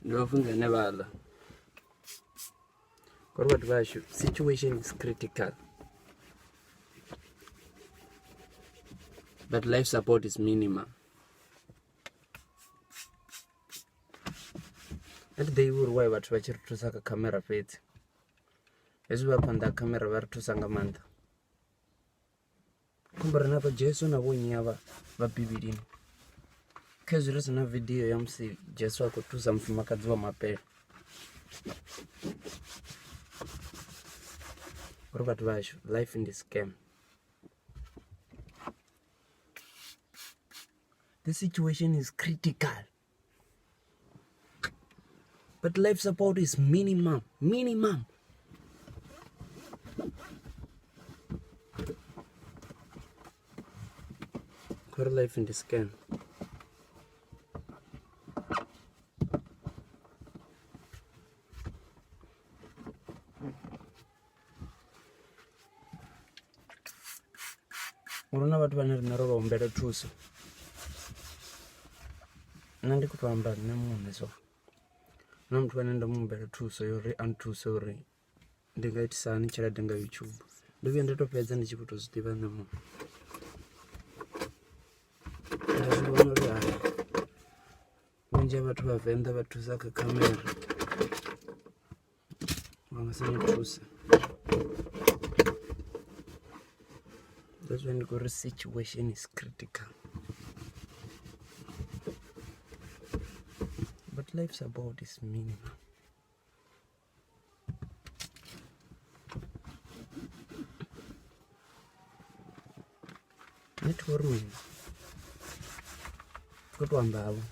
Vhafunzi never. What situation is critical, but life support is minimum. And they will why what to saka camera fate. As we upon the camera were to Sangamanda. Kumbarana Jesu na wonyava vabibidin. Because there is no video yamsi Jesu could do some from Makadzwa mape. Robert Vash, life in this game. The situation is critical. But life support is minimum. Core life in this game. Urona vatu vanarova umbere thuso. Nandi kutamba nemunhu so. Namtu vanenda mumbere thuso yori anthuso yori. Ndingaitisani chirade nga YouTube. Ndovya ndotopedza ndichikutozitiva nemunhu. Ndazvivona uri hai. Vunji vatu vavenda vathusa kakamera. Vangasanothusa. That's when the situation is critical. But life support is minimum. Not for me. Good one, Babu.